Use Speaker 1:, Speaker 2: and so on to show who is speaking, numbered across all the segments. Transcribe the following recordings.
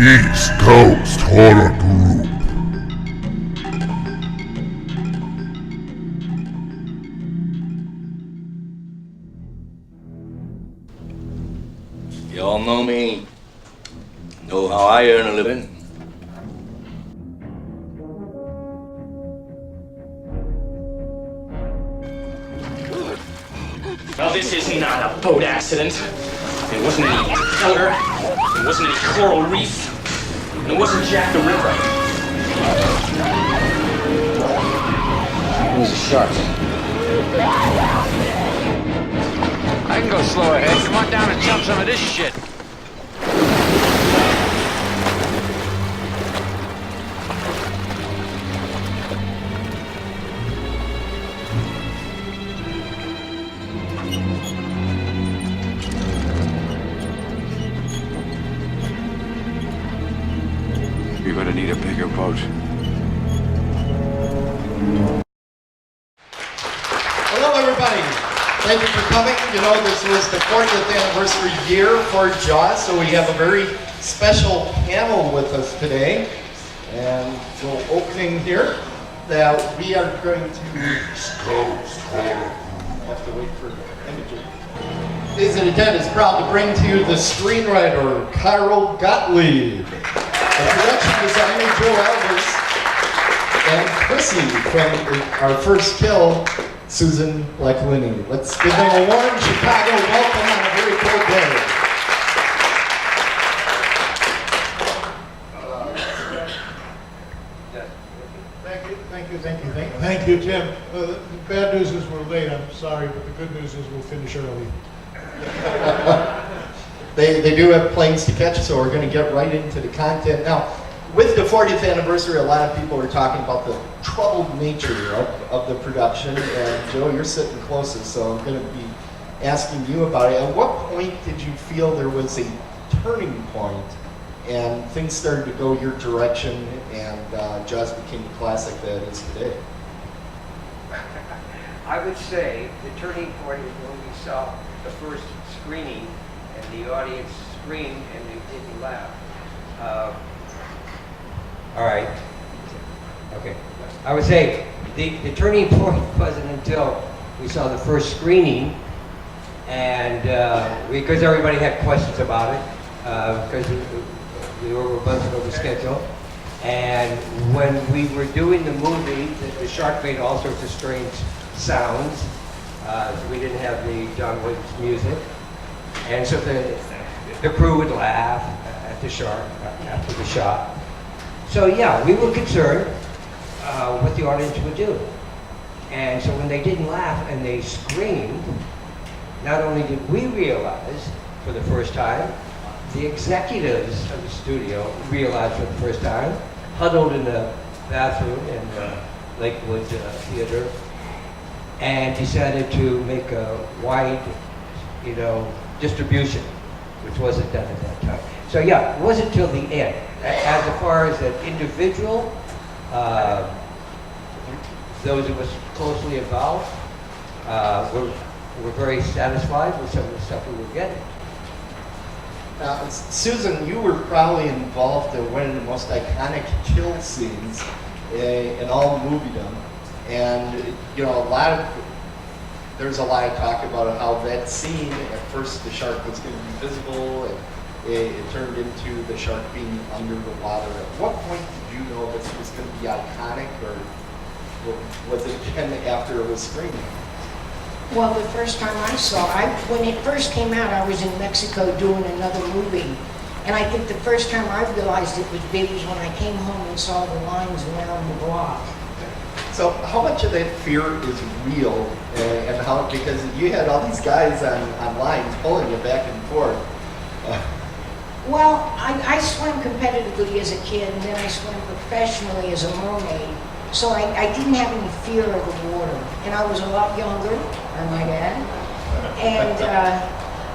Speaker 1: East Coast Horror Group.
Speaker 2: You all know me, know how I earn a living.
Speaker 3: Well, this is not a boat accident. It wasn't any powder. It wasn't any coral reef. And it wasn't Jack the Ripper. It was a shark.
Speaker 4: I can go slow ahead. Come on down and jump some of this shit. You're gonna need a bigger boat.
Speaker 5: Hello, everybody. Thank you for coming. You know, this was the 40th anniversary year for Jaws, so we have a very special panel with us today. And so opening here, that we are going to have to wait for images. Ladies and gentlemen, is proud to bring to you the screenwriter, Carl Gottlieb. The production designer, Joe Alves, and Chrissie from our first kill, Susan Backlinie. Let's give them a warm Chicago welcome on a very cold day.
Speaker 6: Thank you, Tim. The bad news is we're late, I'm sorry, but the good news is we'll finish early.
Speaker 5: They do have planes to catch, so we're going to get right into the content. Now, with the 40th anniversary, a lot of people are talking about the troubled nature of the production, and Joe, you're sitting closest, so I'm going to be asking you about it. At what point did you feel there was a turning point and things started to go your direction and Jaws became the classic that it is today?
Speaker 7: I would say the turning point is when we saw the first screening and the audience screamed and they didn't laugh.
Speaker 8: All right. Okay. I would say the turning point wasn't until we saw the first screening, and because everybody had questions about it, because we were buzzing over schedule. And when we were doing the movie, the shark made all sorts of strange sounds. We didn't have the John Williams music, and so the crew would laugh at the shark after the shot. So yeah, we were concerned what the audience would do. And so when they didn't laugh and they screamed, not only did we realize for the first time, the executives of the studio realized for the first time, huddled in the bathroom in the Lakewood Theater, and decided to make a wide, distribution, which wasn't done at that time. So yeah, it wasn't till the end. As far as an individual, those of us closely involved were very satisfied with some of the stuff we were getting.
Speaker 5: Susan, you were probably involved in one of the most iconic kill scenes in all moviedom, and there's a lot of talk about how that scene, at first the shark was going to be visible, and it turned into the shark being under the water. At what point did you know this was going to be iconic, or was it again after it was screened?
Speaker 9: Well, the first time I saw it, when it first came out, I was in Mexico doing another movie. And I think the first time I realized it was big was when I came home and saw the lines around the block.
Speaker 5: So how much of that fear is real, and how, because you had all these guys on lines pulling you back and forth.
Speaker 9: Well, I swam competitively as a kid, and then I swam professionally as a mermaid. So I didn't have any fear of the water. And I was a lot younger, I might add. And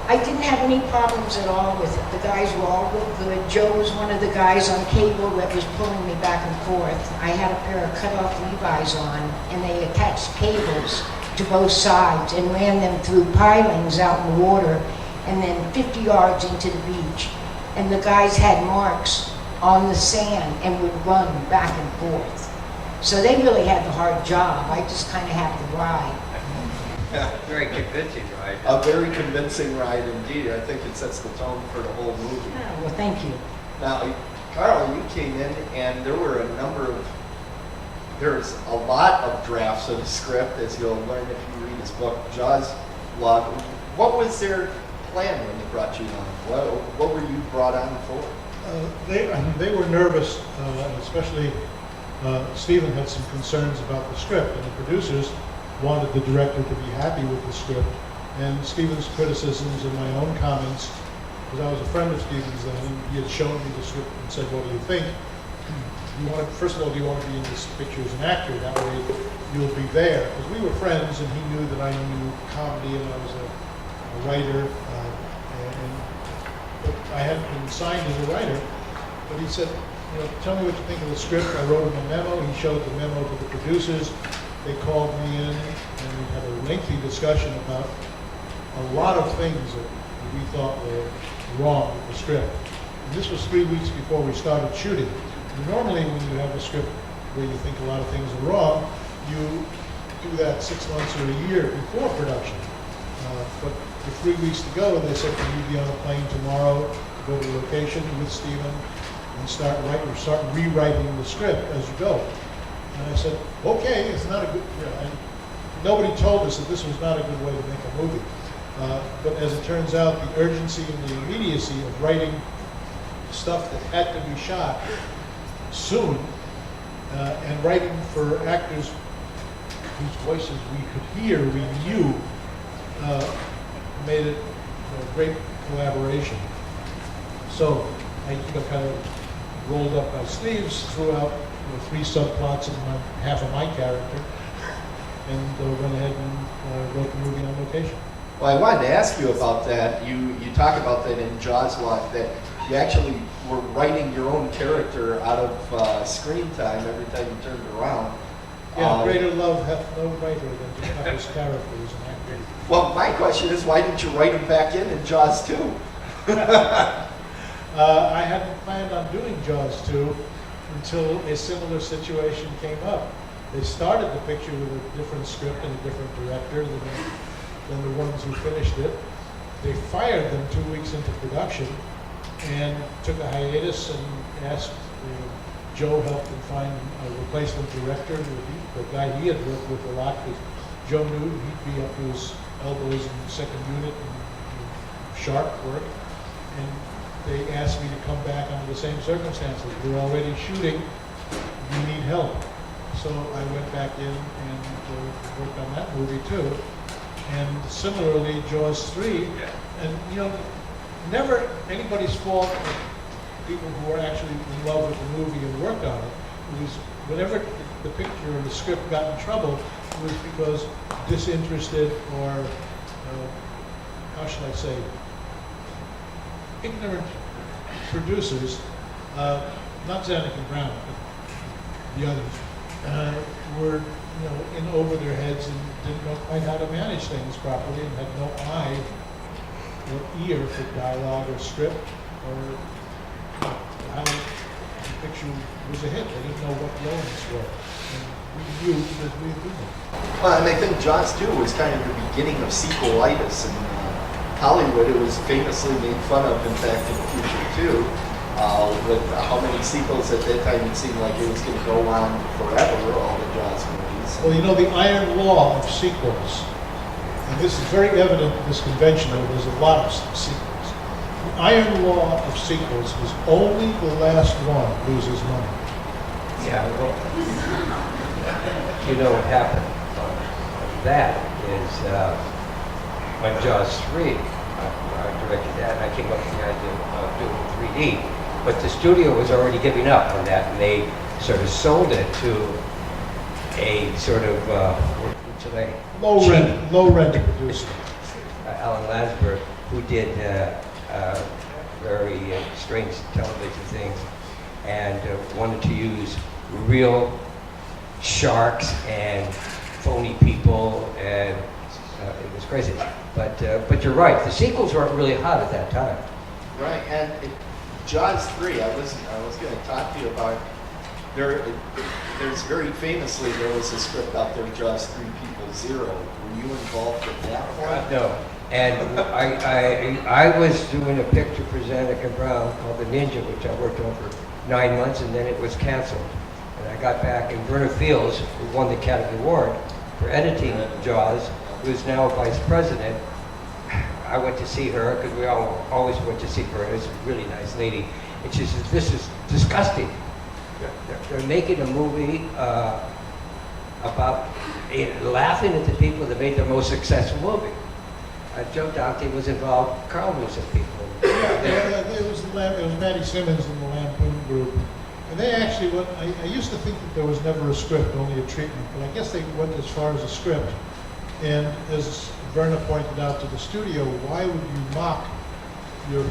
Speaker 9: I didn't have any problems at all with it. The guys were all real good. Joe was one of the guys on cable that was pulling me back and forth. I had a pair of cut-off Levi's on, and they attached cables to both sides and ran them through pilings out in the water, and then 50 yards into the beach. And the guys had marks on the sand and would run back and forth. So they really had the hard job. I just kind of had to ride.
Speaker 8: Very convincing, right?
Speaker 5: A very convincing ride indeed. I think it sets the tone for the whole movie.
Speaker 9: Oh, well, thank you.
Speaker 5: Now, Carl, you came in and there's a lot of drafts of the script, as you'll learn if you read his book, Jaws Log. What was their plan when they brought you on? What were you brought on for?
Speaker 6: They were nervous, especially Stephen had some concerns about the script, and the producers wanted the director to be happy with the script. And Stephen's criticisms and my own comments, because I was a friend of Stephen's then, and he had shown me the script and said, "What do you think? First of all, do you want to be in this picture as an actor? That way you'll be there." Because we were friends, and he knew that I knew comedy, and I was a writer, but I hadn't been signed as a writer. But he said, "Tell me what you think of the script." I wrote him a memo. He showed the memo to the producers. They called me in, and we had a lengthy discussion about a lot of things that we thought were wrong with the script. And this was 3 weeks before we started shooting. And normally, when you have a script where you think a lot of things are wrong, you do that 6 months or a year before production. But with 3 weeks to go, they said, "Can you be on a plane tomorrow to go to the location with Stephen and start rewriting the script as you go?" And I said, "Okay, it's not a good," and nobody told us that this was not a good way to make a movie. But as it turns out, the urgency and the immediacy of writing stuff that had to be shot soon, and writing for actors whose voices we could hear, we knew, made it a great collaboration. So I kind of rolled up my sleeves, threw out 3 subplots in half of my character, and went ahead and wrote the movie on location.
Speaker 5: Well, I wanted to ask you about that. You talk about that in Jaws Walk, that you actually were writing your own character out of screen time every time you turned around.
Speaker 6: Yeah, greater love hath no writer than to have his character as an actor.
Speaker 5: Well, my question is, why didn't you write him back in Jaws 2?
Speaker 6: I hadn't planned on doing Jaws 2 until a similar situation came up. They started the picture with a different script and a different director than the ones who finished it. They fired them 2 weeks into production and took a hiatus and asked Joe helped them find a replacement director, the guy he had worked with a lot, because Joe knew he'd be up to his elbows in the second unit and sharp work. And they asked me to come back under the same circumstances. We're already shooting, we need help. So I went back in and worked on that movie too. And similarly, Jaws 3, and never anybody's fault, people who are actually in love with the movie and worked on it. It was whenever the picture or the script got in trouble, it was because disinterested or, how should I say, ignorant producers, not Zanuck and Brown, but the others, were in over their heads and didn't know quite how to manage things properly and had no eye or ear for dialogue or script or how the picture was a hit. They didn't know what the elements were. And we knew because we had been there.
Speaker 5: Well, and I think Jaws 2 was kind of the beginning of sequelitis in Hollywood. It was famously made fun of, in fact, in the future too, with how many sequels at that time it seemed like it was going to go on forever, all the Jaws movies.
Speaker 6: Well, the iron law of sequels, and this is very evident in this convention, there's a lot of sequels. The iron law of sequels is only the last one loses money.
Speaker 8: Yeah, well, what happened? That is when Jaws 3, I directed that, and I came up with the idea of doing 3D. But the studio was already giving up on that, and they sort of sold it to a sort of
Speaker 6: low rent producer.
Speaker 8: Alan Lansberg, who did very strange television things, and wanted to use real sharks and phony people, and it was crazy. But you're right, the sequels weren't really hot at that time.
Speaker 5: Right, and Jaws 3, I was going to talk to you about. There's very famously, there was a script out there, Jaws 3 People Zero. Were you involved at that point?
Speaker 8: No. And I was doing a picture for Zanuck and Brown called The Ninja, which I worked on for 9 months, and then it was canceled. And I got back, and Verna Fields, who won the Academy Award for editing Jaws, who is now vice president. I went to see her, because we always went to see her, and it's a really nice lady. And she says, this is disgusting. They're making a movie about laughing at the people that made the most successful movie. Joe Dante was involved, Carl knew some people.
Speaker 6: It was Matty Simmons in the Lampoon Group. And they actually went, I used to think that there was never a script, only a treatment, but I guess they went as far as a script. And as Verna pointed out to the studio, why would you mock your,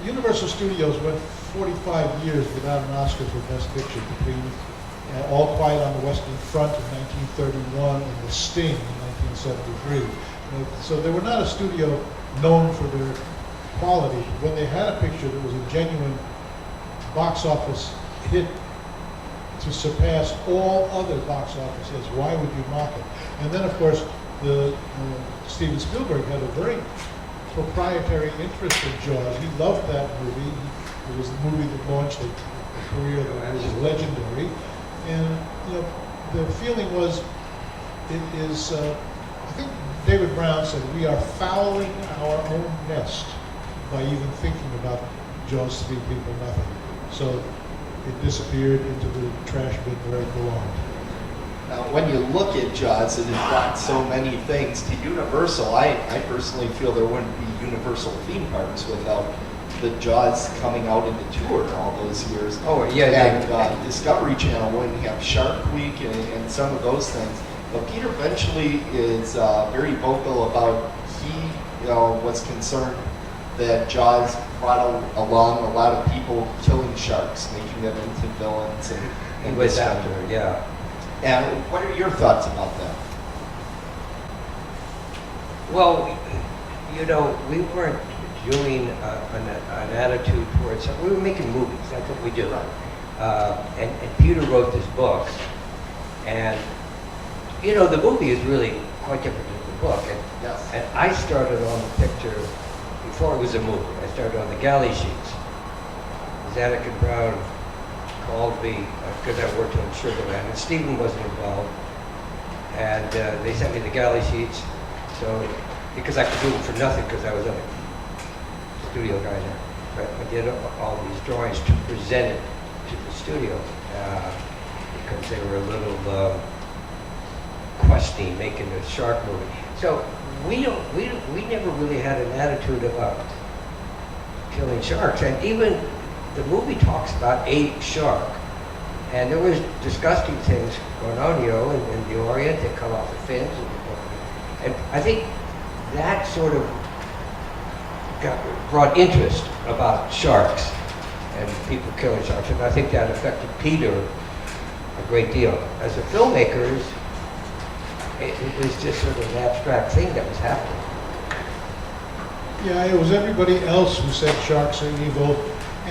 Speaker 6: Universal Studios went 45 years without an Oscar for Best Picture between All Quiet on the Western Front in 1931 and The Sting in 1973. So they were not a studio known for their quality. When they had a picture that was a genuine box office hit to surpass all other box office hits, why would you mock it? And then, of course, Steven Spielberg had a very proprietary interest in Jaws. He loved that movie. It was the movie that launched a career that was legendary. And the feeling was, it is. I think David Brown said, we are fouling our own nest by even thinking about Jaws 3 People Nothing. So it disappeared into the trash bin where it belonged.
Speaker 5: Now, when you look at Jaws, it has brought so many things to Universal. I personally feel there wouldn't be Universal theme parks without the Jaws coming out into tour all those years.
Speaker 8: Oh, yeah.
Speaker 5: And Discovery Channel wouldn't have Shark Week and some of those things. But Peter Benchley is very vocal about he was concerned that Jaws brought along a lot of people killing sharks, making them into villains. And
Speaker 8: was after, yeah.
Speaker 5: And what are your thoughts about that?
Speaker 8: Well, we weren't doing an attitude towards, we were making movies, that's what we do. And Peter wrote this book, and the movie is really quite different than the book. And I started on the picture before it was a movie. I started on the galley sheets. Zanuck and Brown called me because I worked on Sugarland, and Stephen wasn't involved. And they sent me the galley sheets, so because I could do them for nothing because I was a studio guy there. But I did all these drawings to present it to the studio because they were a little questing, making a shark movie. So we never really had an attitude about killing sharks, and even the movie talks about a shark, and there was disgusting things going on, in the Orient. They cut off the fins, and I think that sort of brought interest about sharks and people killing sharks, and I think that affected Peter a great deal. As a filmmaker, it was just sort of an abstract thing that was happening.
Speaker 6: Yeah, it was everybody else who said sharks are evil,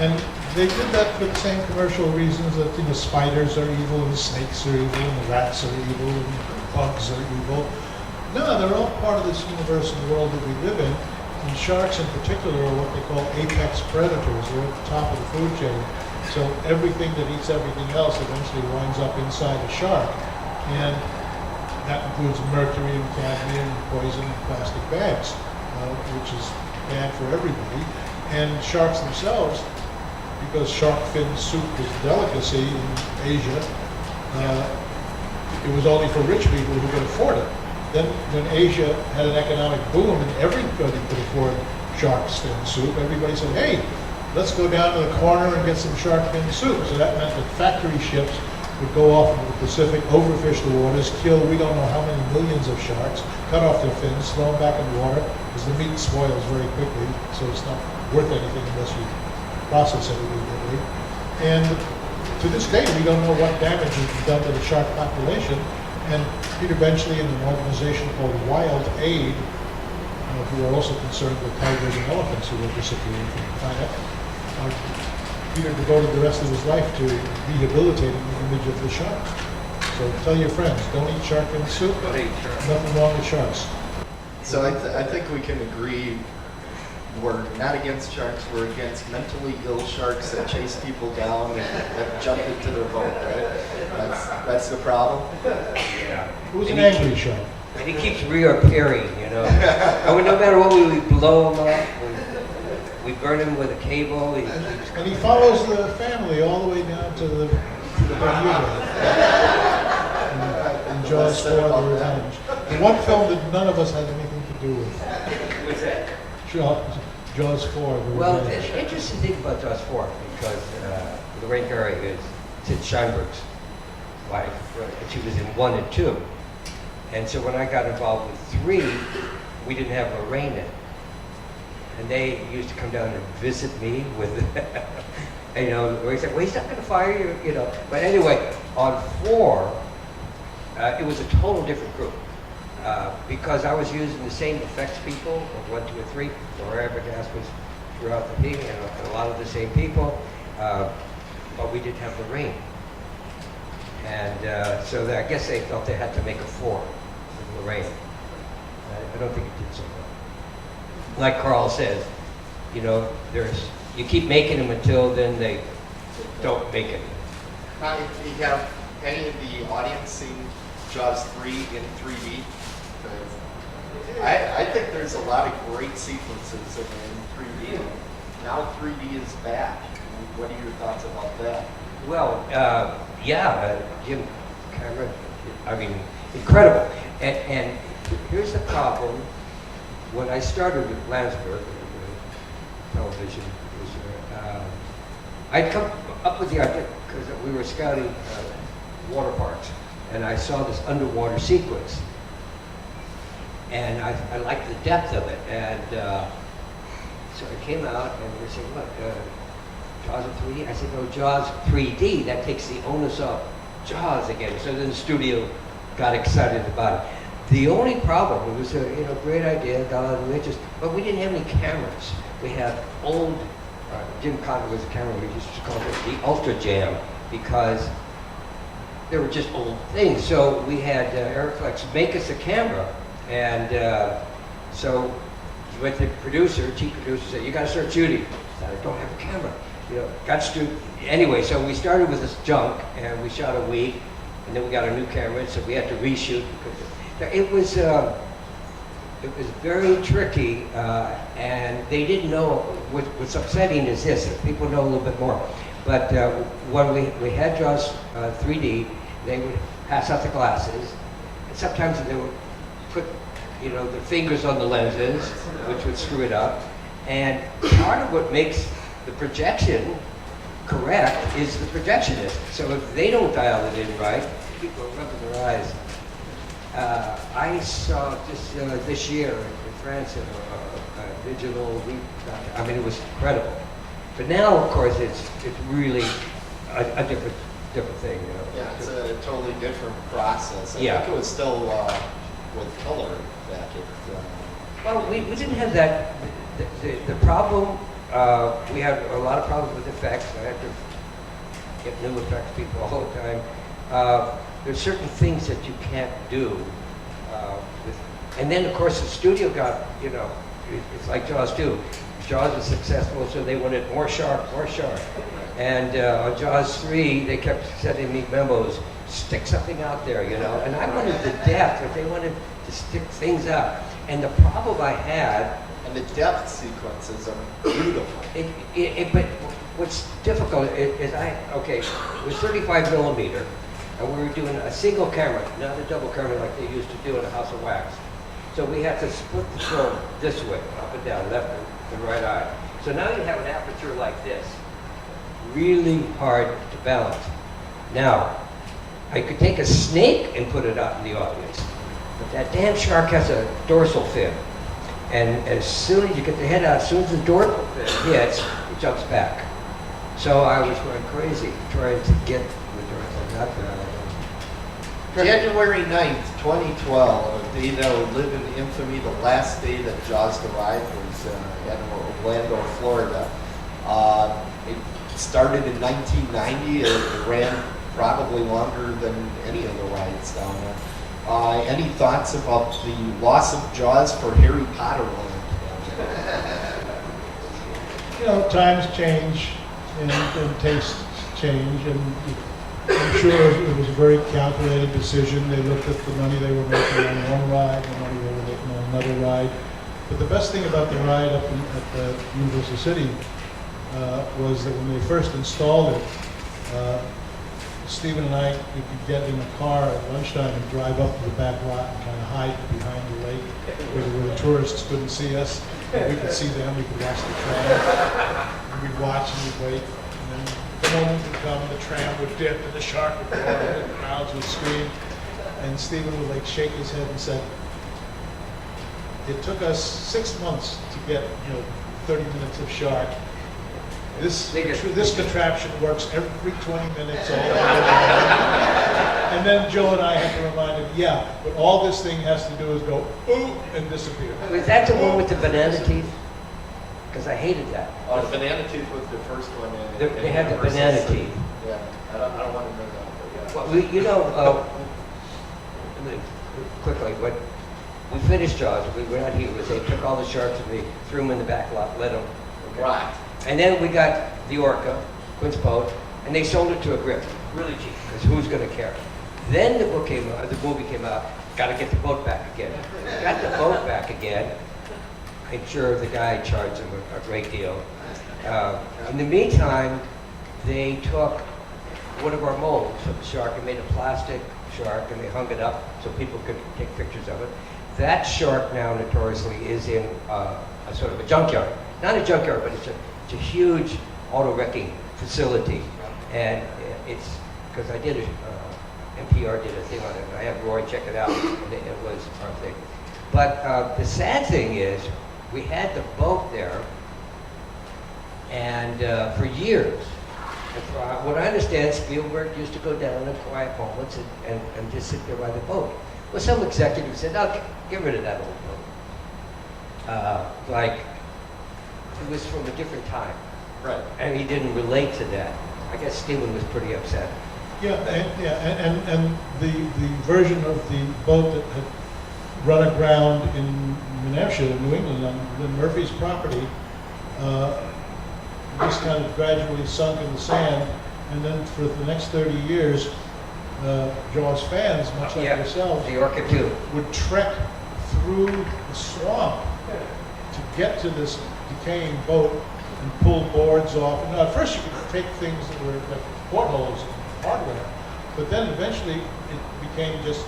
Speaker 6: and they did that for the same commercial reasons that spiders are evil, and snakes are evil, and rats are evil, and bugs are evil. No, they're all part of this universal world that we live in, and sharks in particular are what they call apex predators. They're at the top of the food chain. So everything that eats everything else eventually winds up inside a shark. And that includes mercury and cadmium and poison and plastic bags, which is bad for everybody. And sharks themselves, because shark fin soup was a delicacy in Asia, it was only for rich people who could afford it. Then when Asia had an economic boom and everybody could afford shark fin soup, everybody said, hey, let's go down to the corner and get some shark fin soup. So that meant that factory ships would go off into the Pacific, overfish the waters, kill we don't know how many millions of sharks, cut off their fins, throw them back in the water, because the meat spoils very quickly, so it's not worth anything unless you process it immediately. And to this day, we don't know what damage has been done to the shark population. And Peter Benchley and an organization called Wild Aid, who are also concerned with tigers and elephants who are disappearing from the planet, Peter devoted the rest of his life to rehabilitating the image of the shark. So tell your friends, don't eat shark fin soup.
Speaker 4: Don't eat shark.
Speaker 6: Nothing wrong with sharks.
Speaker 5: So I think we can agree we're not against sharks, we're against mentally ill sharks that chase people down and have jumped into their boat, right? That's the problem?
Speaker 4: Yeah.
Speaker 6: Who's an
Speaker 8: And
Speaker 6: angry shark?
Speaker 8: And he keeps reappearing, you know. And no matter what, we blow him up, we burn him with a cable.
Speaker 6: And he follows the family all the way down to the Bermuda. In Jaws 4, The Revenge. The one film that none of us had anything to do with.
Speaker 8: What's that?
Speaker 6: Jaws 4, The
Speaker 8: Well,
Speaker 6: Revenge.
Speaker 8: the interesting thing about Jaws 4, because Lorraine Gary is Sid Sheinberg's wife, and she was in 1 and 2. And so when I got involved with 3, we didn't have Lorraine in. And they used to come down and visit me with, you know, we said, well, he's not going to fire you, you know. But anyway, on 4, it was a total different group. Because I was using the same effects people of 1, 2, and 3. Laura Abergas was throughout the thing, and a lot of the same people, but we didn't have Lorraine. And so I guess they felt they had to make a 4 with Lorraine. I don't think it did so well. Like Carl says, you know, you keep making them until then they don't make it.
Speaker 5: Now, if you have any of the audience seen Jaws 3 in 3D? I think there's a lot of great sequences in 3D. Now 3D is back. What are your thoughts about that?
Speaker 8: Well, Jim Cameron, I mean, incredible. And here's the problem. When I started with Landsberg, the television producer, I'd come up with the idea because we were scouting water parks, and I saw this underwater sequence. And I liked the depth of it, and so I came out and we said, "What, Jaws in 3D?" I said, "No, Jaws 3D. That takes the onus off Jaws again." So then the studio got excited about it. The only problem, it was a great idea, got a lot of interest, but we didn't have any cameras. We had old. Jim Conner was a camera. We used to call it the Ultra Jam because they were just old things. So we had Eric Flex make us a camera. And so he went to the producer, chief producer, said, "You got to start shooting." I said, "I don't have a camera." You know, got to anyway. So we started with this junk, and we shot a week, and then we got a new camera, so we had to reshoot. It was very tricky, and they didn't know. What's upsetting is this: if people know a little bit more. But when we had Jaws 3D, they would pass out the glasses, and sometimes they would put, their fingers on the lenses, which would screw it up. And part of what makes the projection correct is the projectionist. So if they don't dial it in right, people are rubbing their eyes. I saw just this year in France a digital, it was incredible. But now, of course, it's really a different thing.
Speaker 5: Yeah, it's a totally different process. I think it was still with color back at.
Speaker 8: Well, we didn't have that. The problem, we had a lot of problems with effects. I had to get new effects people all the time. There's certain things that you can't do. And then, of course, the studio got, it's like Jaws 2. Jaws was successful, so they wanted more shark. And on Jaws 3, they kept sending me memos, stick something out there, And I wanted the depth, but they wanted to stick things out. And the problem I had...
Speaker 5: And the depth sequences are beautiful.
Speaker 8: But what's difficult is it was 35 millimeter, and we were doing a single camera, not a double camera like they used to do in a House of Wax. So we had to split the film this way, up and down, left and right eye. So now you have an aperture like this. Really hard to balance. Now, I could take a snake and put it out in the audience, but that damn shark has a dorsal fin. And as soon as you get the head out, as soon as the dorsal fin hits, it jumps back. So I was going crazy trying to get the dorsal fin.
Speaker 5: January 9th, 2012, a day that will live in infamy, the last day that Jaws arrived was in Orlando, Florida. It started in 1990. It ran probably longer than any of the rides down there. Any thoughts about the loss of Jaws for Harry Potter Land?
Speaker 6: You know, times change and tastes change, and I'm sure it was a very calculated decision. They looked at the money they were making on one ride, the money they were making on another ride. But the best thing about the ride up at the Universal City was that when they first installed it, Stephen and I, we could get in a car at lunchtime and drive up to the back lot and kind of hide behind the lake where the tourists couldn't see us. And we could see them, we could watch the tram, and we'd watch and we'd wait. And then the moment would come, the tram would dip and the shark would go and the crowds would scream. And Stephen would like shake his head and say, it took us 6 months to get, 30 minutes of shark. This contraption works every 20 minutes all the way. And then Joe and I had to remind him, yeah, but all this thing has to do is go, ooh, and disappear.
Speaker 8: Was that the one with the banana teeth? Because I hated that.
Speaker 5: Oh, the banana teeth was the first one.
Speaker 8: They had the banana teeth.
Speaker 5: Yeah, I don't want to know that, but
Speaker 8: Well, quickly, but we finished Jaws. We were not here. They took all the sharks and they threw them in the back lot, let them.
Speaker 5: yeah. Right.
Speaker 8: And then we got the Orca, Quinn's boat, and they sold it to a grip, really cheap, because who's going to care? Then the movie came out, got to get the boat back again. Got the boat back again. I'm sure the guy charged them a great deal. In the meantime, they took one of our molds of the shark and made a plastic shark, and they hung it up so people could take pictures of it. That shark now notoriously is in a sort of a junkyard. Not a junkyard, but it's a huge auto wrecking facility. And it's, because I did NPR did a thing on it, and I have Roy check it out, and it was our thing. But the sad thing is, we had the boat there, and for years, and for what I understand, Spielberg used to go down in quiet moments and just sit there by the boat. Well, some executive said, "Oh, get rid of that old boat." Like, it was from a different time.
Speaker 5: Right.
Speaker 8: And he didn't relate to that. I guess Stephen was pretty upset.
Speaker 6: Yeah, and the version of the boat that had run aground in New Hampshire, New England, on Murphy's property, just kind of gradually sunk in the sand, and then for the next 30 years, Jaws fans, much like yourselves,
Speaker 8: the Orca too,
Speaker 6: would trek through the swamp to get to this decaying boat and pull boards off. Now, at first you could take things that were like portholes and hardware, but then eventually it became just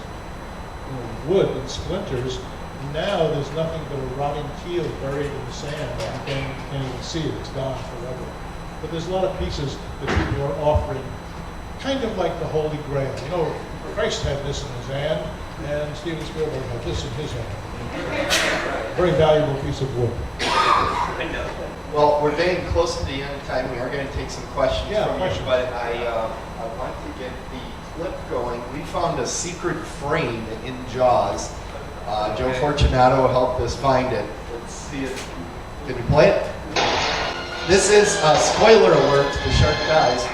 Speaker 6: wood and splinters. And now there's nothing but a rotting keel buried in the sand. You can't even see it. It's gone forever. But there's a lot of pieces that people are offering, kind of like the Holy Grail. Christ had this in his hand, and Steven Spielberg had this in his hand. Very valuable piece of wood.
Speaker 5: Well, we're getting close to the end of time. We are going to take some questions from
Speaker 6: questions.
Speaker 5: you, but I want to get the clip going. We found a secret frame in Jaws. Joe Fortunato helped us find it. Let's see it. Can you play it? This is a spoiler alert. The shark dies.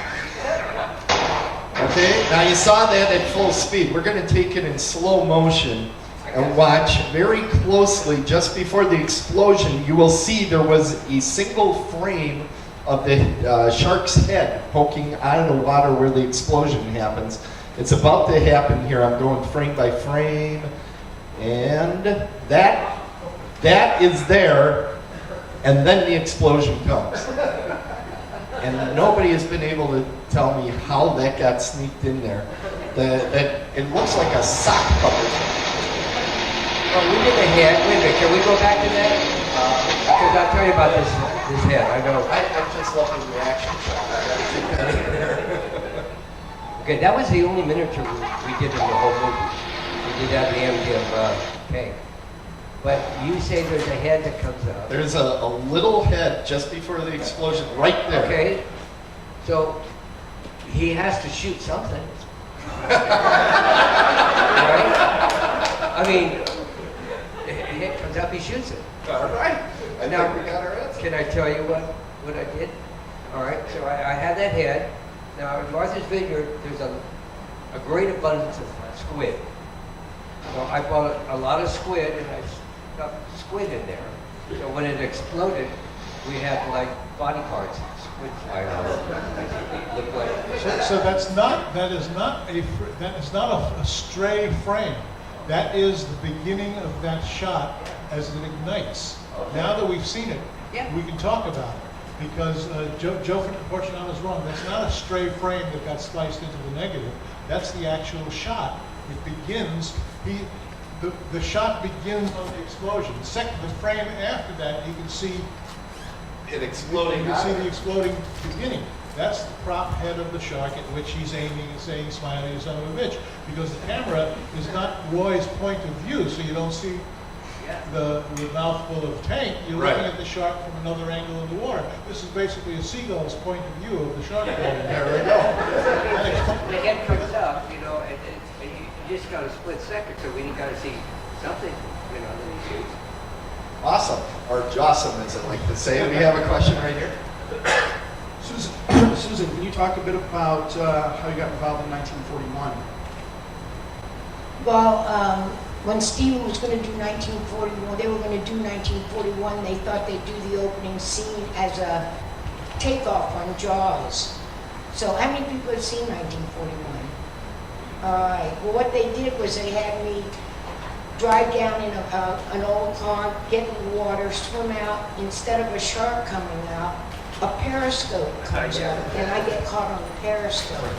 Speaker 5: Okay, now you saw that at full speed. We're going to take it in slow motion and watch very closely. Just before the explosion, you will see there was a single frame of the shark's head poking out of the water where the explosion happens. It's about to happen here. I'm going frame by frame, and that is there, and then the explosion comes. And nobody has been able to tell me how that got sneaked in there. It looks like a sock puppet.
Speaker 8: Oh, we did a head. Wait a minute, can we go back to that? Because I'll tell you about this head. I know.
Speaker 5: I just love the reaction shot.
Speaker 8: Okay, that was the only miniature we did in the whole movie. We did that at the MGM. But you say there's a head that comes out.
Speaker 5: There's a little head just before the explosion, right there.
Speaker 8: Okay, so he has to shoot something. Right? I mean, the head comes up, he shoots it.
Speaker 5: All right.
Speaker 8: Now,
Speaker 5: think we got our answer.
Speaker 8: can I tell you what I did? All right, so I had that head. Now in Martha's Vineyard, there's a great abundance of squid. So I bought a lot of squid and I stuffed squid in there. So when it exploded, we had like body parts, squid flying out. Looked like.
Speaker 6: So that is not a stray frame. That is the beginning of that shot as it ignites. Now that we've seen it, we can talk about it. Because Joe Fortunato's wrong. That's not a stray frame that got spliced into the negative. That's the actual shot. It begins. The shot begins on the explosion. The frame after that, you can see
Speaker 5: It exploding.
Speaker 6: You can see the exploding beginning. That's the prop head of the shark at which he's aiming and saying, "Smiley, you son of a bitch," because the camera is not Roy's point of view, so you don't see the mouthful of tank. You're looking at the shark from another angle in the water. This is basically a seagull's point of view of the shark.
Speaker 5: There we go.
Speaker 7: The head comes up, and you just got a split second, so we got to see something, that he's used.
Speaker 5: Awesome, or Jossum as I like to say. We have a question right here.
Speaker 10: Susan, can you talk a bit about how you got involved in 1941?
Speaker 9: Well, when Steven was going to do 1941, they were going to do 1941, they thought they'd do the opening scene as a takeoff on Jaws. So how many people have seen 1941? All right, well what they did was they had me drive down in an old car, get in the water, swim out. Instead of a shark coming out, a periscope comes out, and I get caught on the periscope.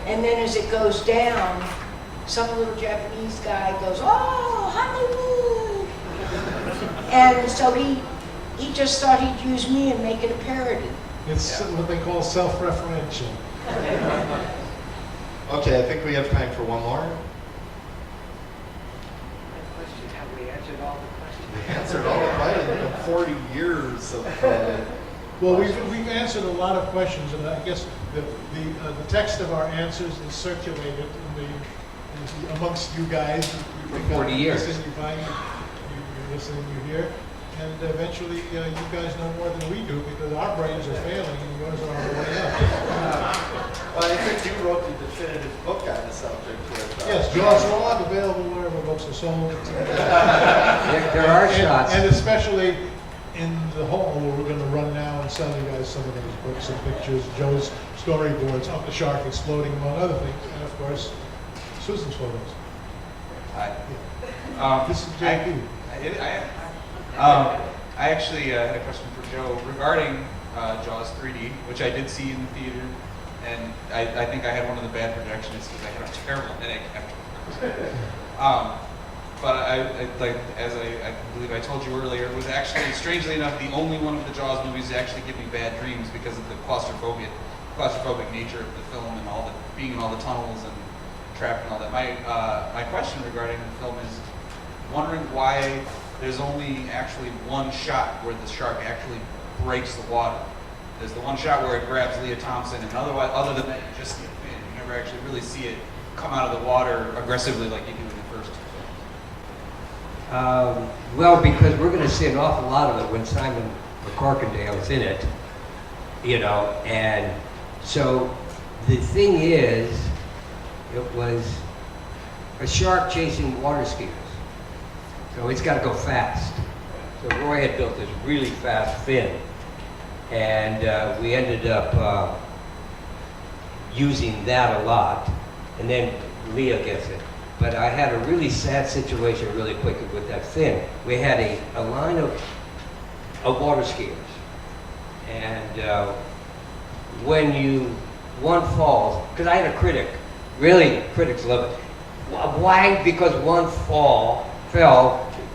Speaker 9: And then as it goes down, some little Japanese guy goes, "Oh, Hollywood!" And so he just thought he'd use me and make it a parody.
Speaker 6: It's what they call self-referential.
Speaker 5: Okay, I think we have time for one more.
Speaker 7: Have we answered all the questions?
Speaker 5: We answered all the questions. 40 years of.
Speaker 6: Well, we've answered a lot of questions, and I guess the text of our answers is circulated amongst you guys.
Speaker 8: For 40 years.
Speaker 6: You listen, you hear, and eventually you guys know more than we do because our brains are failing and yours are on the way up.
Speaker 5: Well, I think you wrote the definitive book on the subject with.
Speaker 6: Yes, Jaws log available wherever books are sold.
Speaker 8: There are shots.
Speaker 6: And especially in the hall where we're going to run now and sell you guys some of those books and pictures, Joe's storyboards of the shark exploding, among other things, and of course, Susan's photos.
Speaker 11: Hi.
Speaker 6: This is JP.
Speaker 11: I actually had a question for Joe regarding Jaws 3D, which I did see in the theater, and I think I had one of the bad projectionists because I had a terrible headache afterwards. But I believe I told you earlier, it was actually, strangely enough, the only one of the Jaws movies to actually give me bad dreams because of the claustrophobic nature of the film and all the being in all the tunnels and trapped and all that. My question regarding the film is wondering why there's only actually one shot where the shark actually breaks the water. There's the one shot where it grabs Leah Thompson, and other than that, you just see a fin. You never actually really see it come out of the water aggressively like you do in the first two films.
Speaker 8: Well, because we're going to see an awful lot of it when Simon Corkindale's in it, and so the thing is, it was a shark chasing water skiers. So it's got to go fast. So Roy had built this really fast fin, and we ended up using that a lot, and then Leah gets it. But I had a really sad situation really quickly with that fin. We had a line of water skiers, and when one falls, because I had a critic, really critics love it. Why? Because one fell,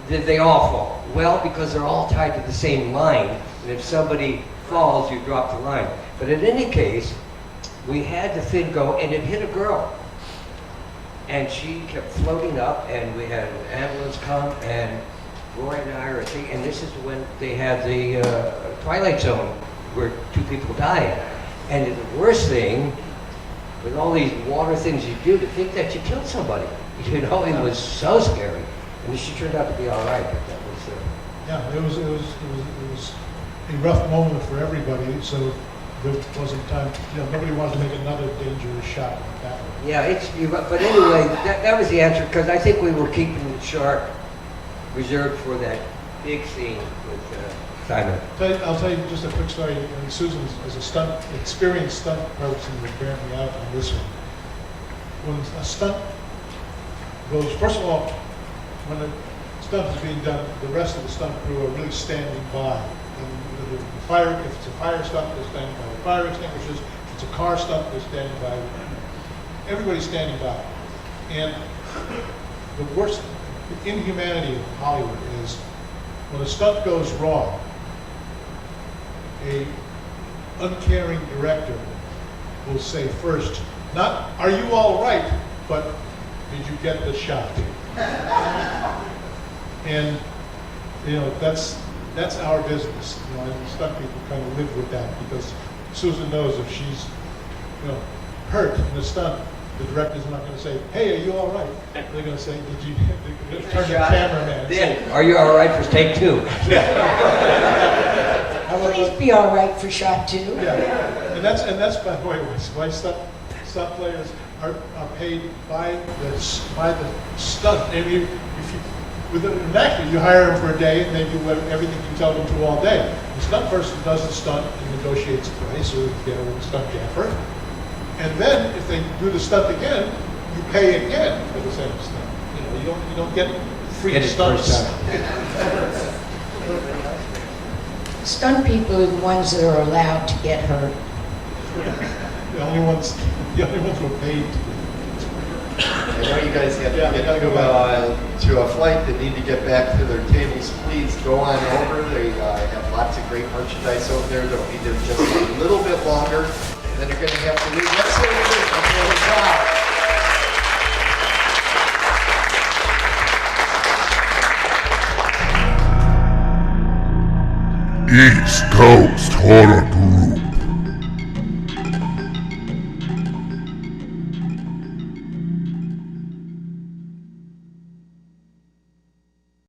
Speaker 8: did they all fall? Well, because they're all tied to the same line, and if somebody falls, you drop the line. But in any case, we had the fin go, and it hit a girl. And she kept floating up, and we had an ambulance come, and Roy and I are thinking, and this is when they had the Twilight Zone, where 2 people died. And the worst thing, with all these water things you do, to think that you killed somebody. It was so scary. And she turned out to be all right, but that was.
Speaker 6: Yeah, it was a rough moment for everybody, so there wasn't time, nobody wanted to make another dangerous shot like that one.
Speaker 8: Yeah, but anyway, that was the answer, because I think we were keeping it short, reserved for that big scene with Simon.
Speaker 6: I'll tell you just a quick story. And Susan, as a experienced stunt person, would bear me out on this one. When a stunt goes, first of all, when a stunt is being done, the rest of the stunt crew are really standing by. And if it's a fire stunt, they're standing by the fire extinguishers. If it's a car stunt, they're standing by. Everybody's standing by. And the worst inhumanity of Hollywood is when a stunt goes wrong, a uncaring director will say first, not, are you all right, but did you get the shot? And, that's our business. And stunt people kind of live with that because Susan knows if she's, hurt in a stunt, the director's not going to say, hey, are you all right? They're going to say, did you turn the cameraman and say,
Speaker 8: are you all right for take 2?
Speaker 9: Please be all right for shot 2.
Speaker 6: Yeah, and that's by the way why stunt players are paid by the stunt. I mean, with an actor, you hire them for a day and they do everything you tell them to all day. The stunt person does the stunt and negotiates a price or together with the stunt gaffer. And then if they do the stunt again, you pay again for the same stunt. You don't get free stunts.
Speaker 9: Stunt people are the ones that are allowed to get hurt.
Speaker 6: The only ones who are paid.
Speaker 5: I know you guys have to get to a flight that need to get back to their tables. Please go on over. They have lots of great merchandise over there. They'll be there just a little bit longer. And then they're going to have to leave. Let's say
Speaker 1: East Coast Horror Group.